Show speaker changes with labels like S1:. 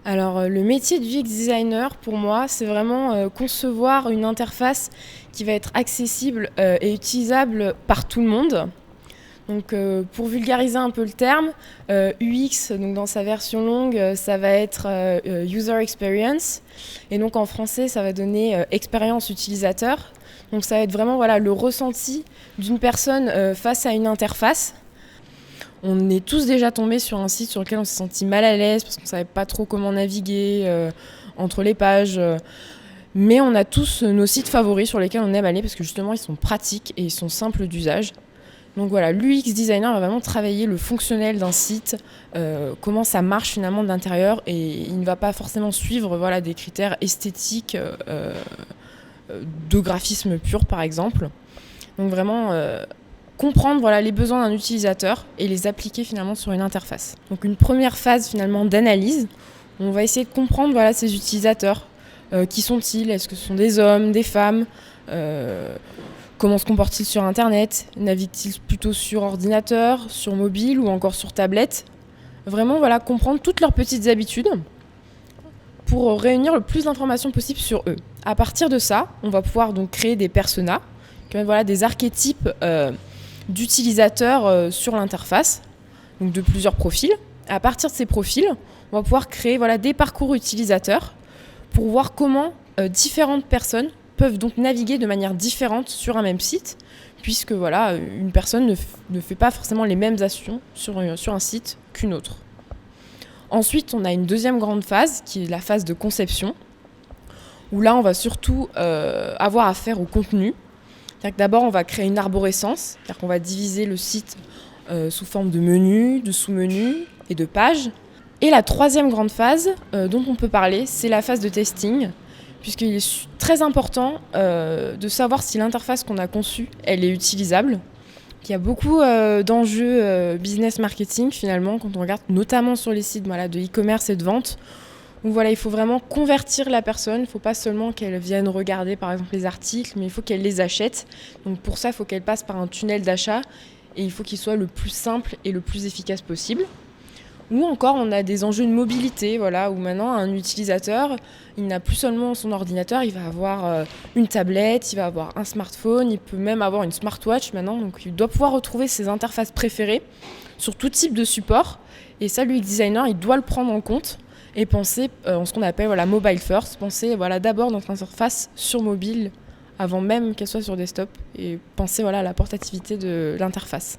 S1: Alors, le métier de UX designer, pour moi, c'est vraiment concevoir une interface qui va être accessible et utilisable par tout le monde. Donc, pour vulgariser un peu le terme, UX, donc dans sa version longue, ça va être User Experience. Et donc, en français, ça va donner expérience utilisateur. Donc, ça va être vraiment voilà, le ressenti d'une personne face à une interface. On est tous déjà tombés sur un site sur lequel on s'est senti mal à l'aise parce qu'on ne savait pas trop comment naviguer entre les pages. Mais on a tous nos sites favoris sur lesquels on aime aller parce que justement ils sont pratiques et ils sont simples d'usage. Donc voilà, l'UX designer va vraiment travailler le fonctionnel d'un site, comment ça marche finalement de l'intérieur, et il ne va pas forcément suivre voilà, des critères esthétiques de graphisme pur par exemple. Donc vraiment comprendre voilà, les besoins d'un utilisateur et les appliquer finalement sur une interface. Donc une première phase finalement d'analyse, on va essayer de comprendre voilà, ces utilisateurs. Qui sont-ils? Est-ce que ce sont des hommes, des femmes? Comment se comportent-ils sur Internet? Naviguent-ils plutôt sur ordinateur, sur mobile ou encore sur tablette? Vraiment voilà, comprendre toutes leurs petites habitudes pour réunir le plus d'informations possible sur eux. À partir de ça, on va pouvoir donc créer des personas, voilà, des archétypes d'utilisateurs sur l'interface, donc de plusieurs profils. À partir de ces profils, on va pouvoir créer voilà, des parcours utilisateurs pour voir comment différentes personnes peuvent donc naviguer de manière différente sur un même site, puisque voilà, une personne ne fait pas forcément les mêmes actions sur un site qu'une autre. Ensuite, on a une deuxième grande phase, qui est la phase de conception, où là, on va surtout avoir affaire au contenu. C'est-à-dire que d'abord, on va créer une arborescence, c'est-à-dire qu'on va diviser le site sous forme de menus, de sous-menus et de pages. Et la troisième grande phase dont on peut parler, c'est la phase de testing, puisqu'il est très important de savoir si l'interface qu'on a conçue, elle est utilisable. Il y a beaucoup d'enjeux business marketing finalement, quand on regarde notamment sur les sites voilà, de e-commerce et de vente. Donc voilà, il faut vraiment convertir la personne. Il ne faut pas seulement qu'elle vienne regarder par exemple les articles, mais il faut qu'elle les achète. Donc pour ça, il faut qu'elle passe par un tunnel d'achat et il faut qu'il soit le plus simple et le plus efficace possible. Ou encore, on a des enjeux de mobilité, voilà, où maintenant un utilisateur, il n'a plus seulement son ordinateur, il va avoir une tablette, il va avoir un smartphone, il peut même avoir une smartwatch maintenant. Donc il doit pouvoir retrouver ses interfaces préférées sur tout type de support. Et ça, l'UX designer, il doit le prendre en compte et penser en ce qu'on appelle voilà, mobile first, penser voilà, d'abord notre interface sur mobile avant même qu'elle soit sur desktop, et penser voilà, à la portativité de l'interface.